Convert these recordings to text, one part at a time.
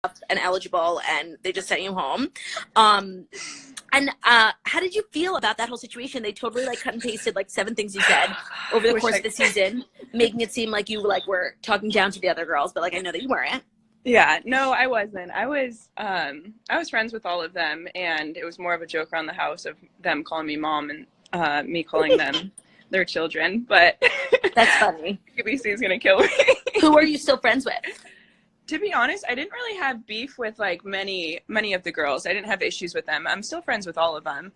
and eligible, and they just sent you home. How did you feel about that whole situation? They totally like cut and pasted like 7 things you said over the course of the season, making it seem like you like were talking down to the other girls, but like I know that you weren't. Yeah, no, I wasn't. I was friends with all of them, and it was more of a joke around the house of them calling me mom and me calling them their children. But that's funny. ABC is gonna kill me. Who are you still friends with? To be honest, I didn't really have beef with like many of the girls. I didn't have issues with them. I'm still friends with all of them.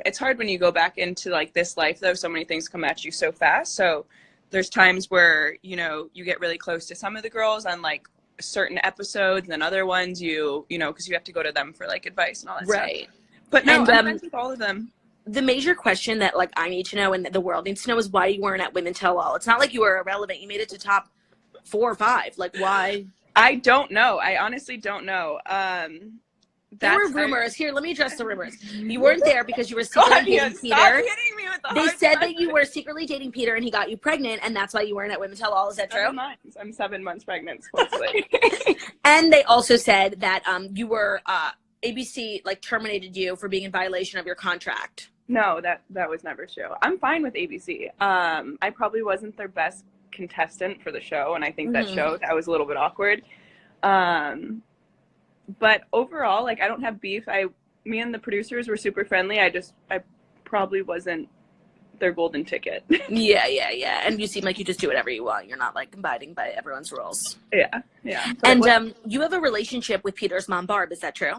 It's hard when you go back into like this life though. So many things come at you so fast. So there's times where, you know, you get really close to some of the girls on like certain episodes, and then other ones you know, because you have to go to them for like advice and all that right stuff. But no, and, I'm friends with all of them. The major question that like I need to know and the world needs to know is why you weren't at Women Tell All. It's not like you were irrelevant. You made it to top 4 or 5. Like why? I don't know. I honestly don't know. There were rumors. Here, let me address the rumors. You weren't there because you were secretly dating Peter. Stop hitting me with the They said that you were secretly dating Peter and he got you pregnant, and that's why you weren't at Women Tell All. Is that true? I'm 7 months pregnant, supposedly. And they also said that you were ABC like terminated you for being in violation of your contract. No, that was never true. I'm fine with ABC. I probably wasn't their best contestant for the show, and I think that showed. I was a little bit awkward. But overall, like, I don't have beef. Me and the producers were super friendly. I probably wasn't their golden ticket. Yeah. And you seem like you just do whatever you want. You're not like abiding by everyone's rules. Yeah. And you have a relationship with Peter's mom, Barb. Is that true?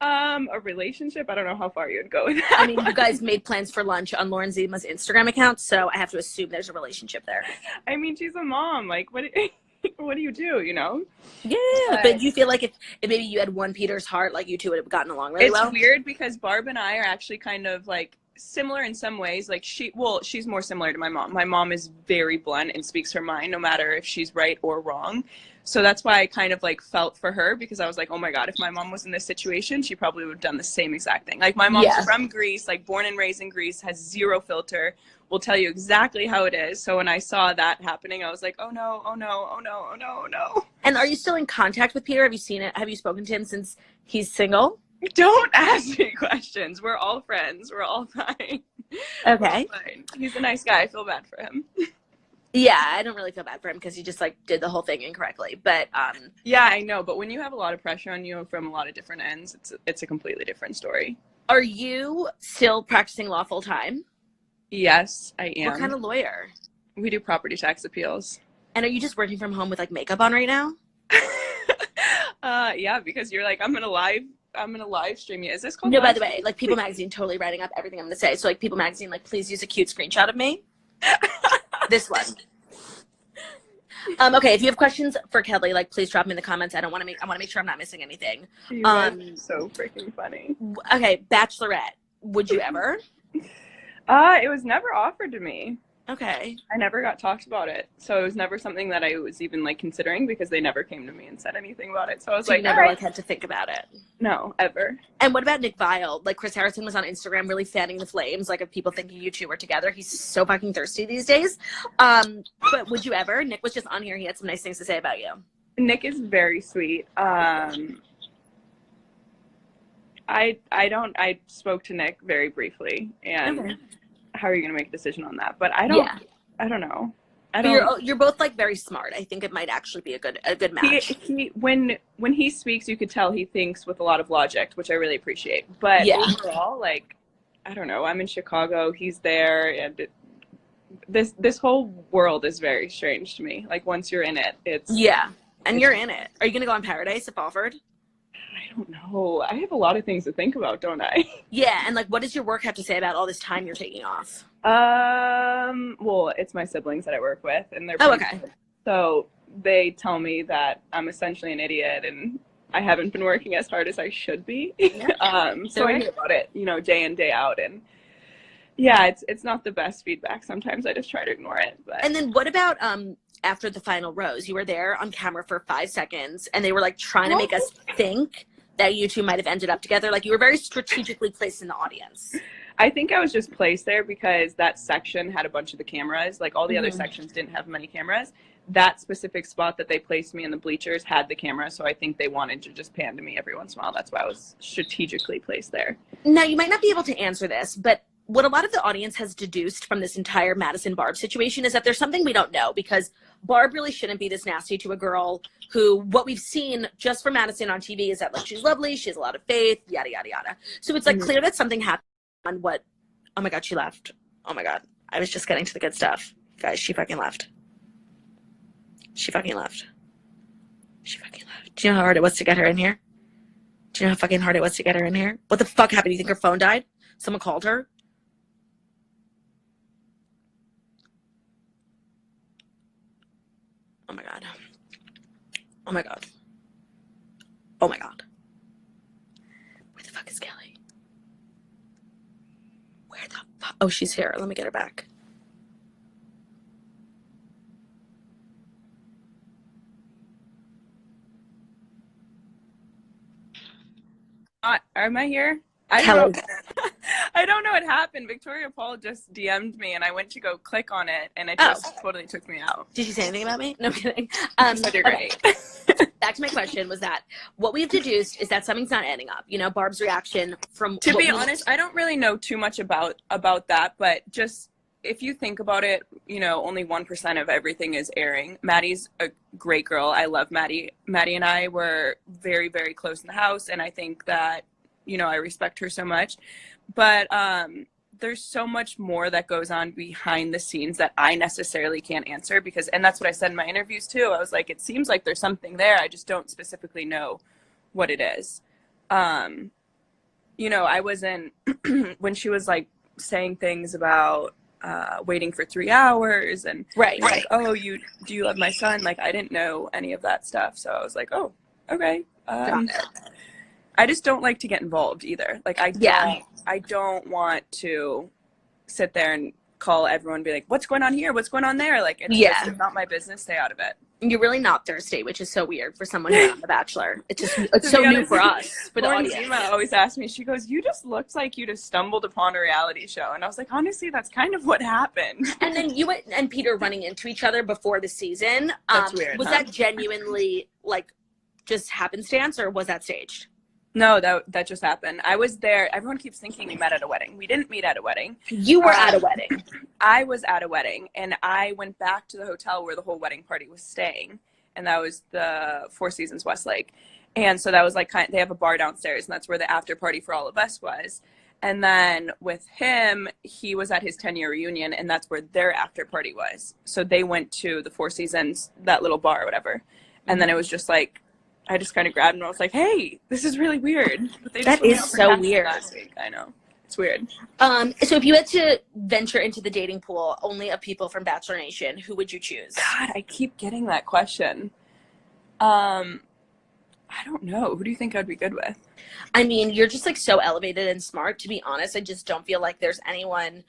A relationship? I don't know how far you'd go with that. I mean, you guys made plans for lunch on Lauren Zima's Instagram account, so I have to assume there's a relationship there. I mean, she's a mom. Like, what do you do, you know? Yeah, but you feel like if maybe you had won Peter's heart, like you two would have gotten along really well? It's weird because Barb and I are actually kind of like similar in some ways. Like she's more similar to my mom. My mom is very blunt and speaks her mind no matter if she's right or wrong. So that's why I kind of like felt for her, because I was like, oh my God, if my mom was in this situation, she probably would have done the same exact thing. Like my mom's from Greece, like born and raised in Greece, has zero filter, will tell you exactly how it is. So when I saw that happening, I was like, oh no. And are you still in contact with Peter? Have you seen it? Have you spoken to him since he's single? Don't ask me questions. We're all friends. We're all fine. Okay. Fine. He's a nice guy. I feel bad for him. Yeah, I don't really feel bad for him because he just like did the whole thing incorrectly. But yeah, I know. But when you have a lot of pressure on you from a lot of different ends, it's a completely different story. Are you still practicing law full time? Yes, I am. What kind of lawyer? We do property tax appeals. And are you just working from home with like makeup on right now? Yeah, because you're like, I'm gonna live stream you. Is this called? No, by the way, like People Magazine totally writing up everything I'm gonna say. So like People Magazine, like please use a cute screenshot of me. This one. Okay, if you have questions for Kelley, like please drop them in the comments. I want to make sure I'm not missing anything. You guys are so freaking funny. Okay, Bachelorette. Would you ever? It was never offered to me. Okay. I never got talked about it. So it was never something that I was even like considering, because they never came to me and said anything about it. So I was like, you never like had to think about it. No, ever. And what about Nick Viall? Like Chris Harrison was on Instagram really fanning the flames, like of people thinking you two were together. He's so fucking thirsty these days. But would you ever? Nick was just on here. He had some nice things to say about you. Nick is very sweet. I spoke to Nick very briefly, and okay. How are you going to make a decision on that? But I don't know. You're both like very smart. I think it might actually be a good match. When he speaks, you could tell he thinks with a lot of logic, which I really appreciate. But overall, like, I don't know. I'm in Chicago. He's there, and this whole world is very strange to me. Like once you're in it, and you're in it. Are you going to go on Paradise if offered? I don't know. I have a lot of things to think about, don't I? Yeah, and like, what does your work have to say about all this time you're taking off? Well, it's my siblings that I work with, and they're okay. So they tell me that I'm essentially an idiot, and I haven't been working as hard as I should be. So I hear about it, day in, day out, and yeah, it's not the best feedback. Sometimes I just try to ignore it. But. And then what about after the final rose? You were there on camera for 5 seconds, and they were like trying to make us think that you two might have ended up together. Like you were very strategically placed in the audience. I think I was just placed there because that section had a bunch of the cameras. Like all the other sections didn't have many cameras. that specific spot that they placed me in the bleachers had the camera, so I think they wanted to just pan to me every once in a while. That's why I was strategically placed there. Now, you might not be able to answer this, but what a lot of the audience has deduced from this entire Madison Barb situation is that there's something we don't know, because Barb really shouldn't be this nasty to a girl who, what we've seen just from Madison on TV is that, like, she's lovely, she has a lot of faith, yada, yada, yada. So it's, like, clear that something happened on what, oh my God, she left. Oh my God. I was just getting to the good stuff. Guys, she fucking left. She fucking left. She fucking left. Do you know how hard it was to get her in here? Do you know how fucking hard it was to get her in here? What the fuck happened? You think her phone died? Someone called her? Oh my God. Oh my God. Oh my God. Where the fuck is Kelley? Where the fuck? Oh, she's here. Let me get her back. Am I here? Kelley. I don't know what happened. Victoria Paul just DM'd me, and I went to go click on it, and it just totally took me out. Did she say anything about me? No, I'm kidding. So you're great. Back to my question was that what we've deduced is that something's not adding up. You know, Barb's reaction from... To be honest, I don't really know too much about that, but just if you think about it, you know, only 1% of everything is airing. Maddie's a great girl. I love Maddie. Maddie and I were very, very close in the house, and I think that, you know, I respect her so much. But there's so much more that goes on behind the scenes that I necessarily can't answer, because, and that's what I said in my interviews too. I was like, it seems like there's something there. I just don't specifically know what it is. You know, I wasn't, when she was like saying things about waiting for 3 hours and Right. like, oh, do you love my son? Like, I didn't know any of that stuff. So I was like, oh, okay. I just don't like to get involved either. Like, I don't want to sit there and call everyone and be like, what's going on here? What's going on there? Like, it's just not my business. Stay out of it. You're really not thirsty, which is so weird for someone who's on The Bachelor. It's so new for us, for the audience. Zima always asks me, she goes, you just looked like you just stumbled upon a reality show. And I was like, honestly, that's kind of what happened. And then you and Peter running into each other before the season. That's weird. Was that genuinely, like, just happenstance, or was that staged? No, that just happened. I was there. Everyone keeps thinking we met at a wedding. We didn't meet at a wedding. You were at a wedding. I was at a wedding, and I went back to the hotel where the whole wedding party was staying, and that was the Four Seasons Westlake. And so that was like, they have a bar downstairs, and that's where the after party for all of us was. And then with him, he was at his 10-year reunion, and that's where their after party was. So they went to the Four Seasons, that little bar or whatever. And then it was just like, I just kind of grabbed him and I was like, hey, this is really weird. But they just that is so weird. Last week. I know. It's weird. So if you had to venture into the dating pool only of people from Bachelor Nation, who would you choose? God, I keep getting that question. I don't know. Who do you think I'd be good with? I mean, you're just like so elevated and smart. To be honest, I just don't feel like there's anyone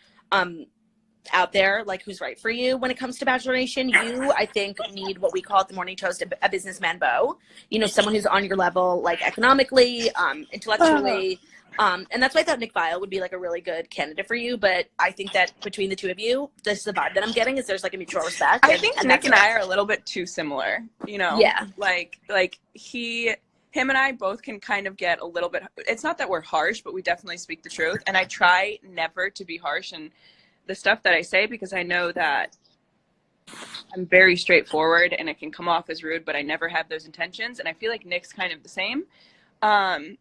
out there like who's right for you when it comes to Bachelor Nation. You, I think, need what we call at the Morning Toast a businessman beau. You know, someone who's on your level, like economically, intellectually. And that's why I thought Nick Viall would be like a really good candidate for you. But I think that between the two of you, this is the vibe that I'm getting, is there's like a mutual respect. I think Nick and I are a little bit too similar, you know? Yeah. Like him and I both can kind of get a little bit, it's not that we're harsh, but we definitely speak the truth. And I try never to be harsh in the stuff that I say, because I know that I'm very straightforward and it can come off as rude, but I never have those intentions. And I feel like Nick's kind of the same.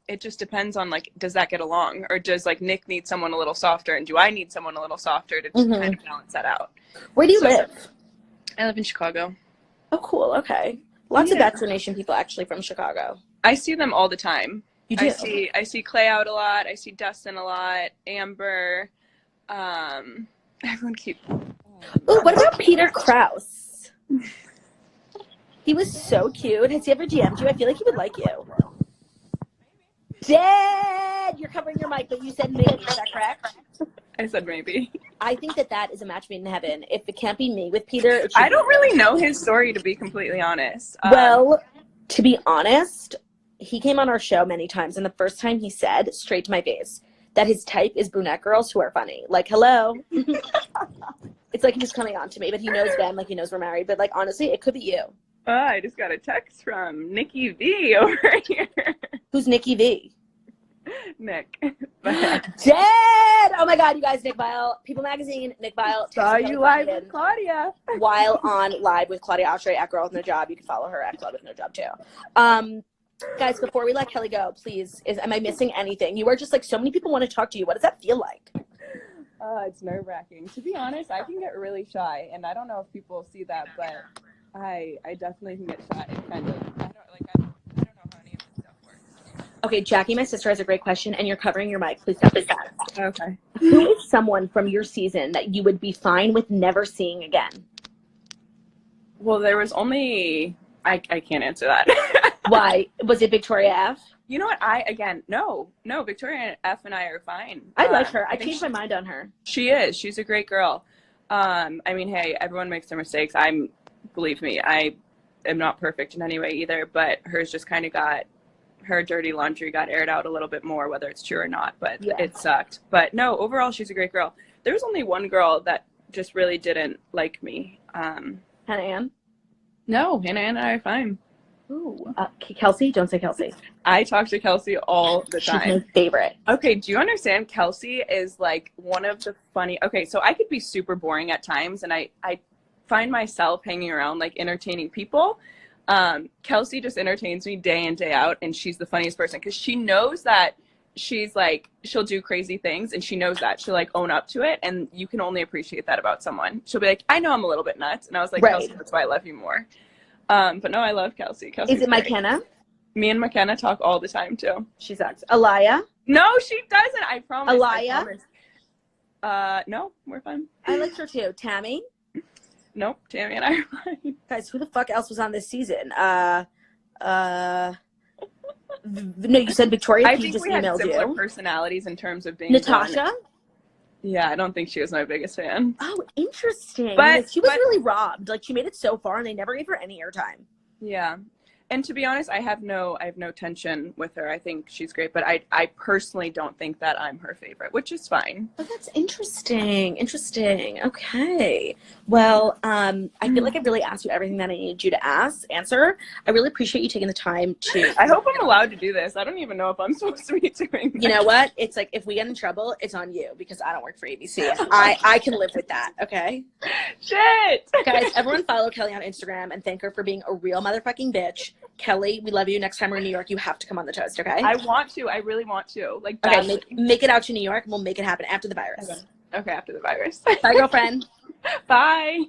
It just depends on, like, does that get along, or does like Nick need someone a little softer, and do I need someone a little softer to kind of balance that out? Where do you live? I live in Chicago. Oh, cool. Okay. Lots of Bachelor Nation people actually from Chicago. I see them all the time. You do? I see Clay out a lot. I see Dustin a lot. Amber. Everyone keep. Oh, what about Peter Kraus? He was so cute. Has he ever DM'd you? I feel like he would like you. Dad, you're covering your mic, but you said maybe. Is that correct? I said maybe. I think that is a match made in heaven. If it can't be me with Peter, I don't really know his story, to be completely honest. Well, to be honest, he came on our show many times, and the first time he said, straight to my face, that his type is brunette girls who are funny. Like, hello. It's like he's coming on to me, but he knows Ben, like he knows we're married. But like honestly, it could be you. Oh, I just got a text from Nikki V over here. Who's Nikki V? Nick. Dead! Oh my god, you guys, Nick Vile, People Magazine, Nick Vile. Saw you live with Claudia. While on live with Claudia Oshry at Girl with No Job. You can follow her at Club with No Job too. Guys, before we let Kelley go, please, am I missing anything? You are just like, so many people want to talk to you. What does that feel like? It's nerve-wracking. To be honest, I can get really shy, and I don't know if people see that, but I definitely can get shy, kind of. I don't know how any of this stuff works. Okay, Jackie, my sister, has a great question, and you're covering your mic. Please stop this. Okay. Who is someone from your season that you would be fine with never seeing again? Well, there was only... I can't answer that. Why? Was it Victoria F? You know what? No, Victoria F and I are fine. I like her. I changed my mind on her. She is. She's a great girl. I mean, hey, everyone makes their mistakes. Believe me, I am not perfect in any way either, but hers just kind of her dirty laundry got aired out a little bit more, whether it's true or not, but It sucked. But no, overall, she's a great girl. There was only one girl that just really didn't like me. Hannah Ann? No, Hannah and I are fine. Ooh, Kelsey? Don't say Kelsey. I talk to Kelsey all the time. She's my favorite. Okay, do you understand? Kelsey is like one of the funny... Okay, so I could be super boring at times, and I find myself hanging around, like, entertaining people. Kelsey just entertains me day in, day out, and she's the funniest person because she knows that she's like, she'll do crazy things, and she knows that. She'll, like, own up to it, and you can only appreciate that about someone. She'll be like, I know I'm a little bit nuts. And I was like, Kelsey, that's why I love you more. But no, I love Kelsey. Kelsey's Is it great. McKenna? Me and McKenna talk all the time, too. She sucks. Alaya? No, she doesn't. I promise. Alaya? I promise. No, we're fine. I liked her, too. Tammy? Nope, Tammy and I are fine. Guys, who the fuck else was on this season? No, you said Victoria. I P think just we had emailed similar you. personalities in terms of being Natasha? blunt. Yeah, I don't think she was my biggest fan. Oh, interesting. But she was really robbed. Like, she made it so far, and they never gave her any airtime. Yeah. And to be honest, I have no tension with her. I think she's great, but I personally don't think that I'm her favorite, which is fine. Oh, that's interesting. Interesting. Okay. Well, I feel like I've really asked you everything that I needed you to answer. I really appreciate you taking the time to. I hope I'm allowed to do this. I don't even know if I'm supposed to be doing that. You know what? It's like, if we get in trouble, it's on you because I don't work for ABC. I can live with that. Okay. Shit. Guys, everyone follow Kelley on Instagram and thank her for being a real motherfucking bitch. Kelley, we love you. Next time we're in New York, you have to come on the toast, okay? I want to. I really want to. Like, okay, make it out to New York, and we'll make it happen after the virus. Okay, after the virus. Bye, girlfriend. Bye.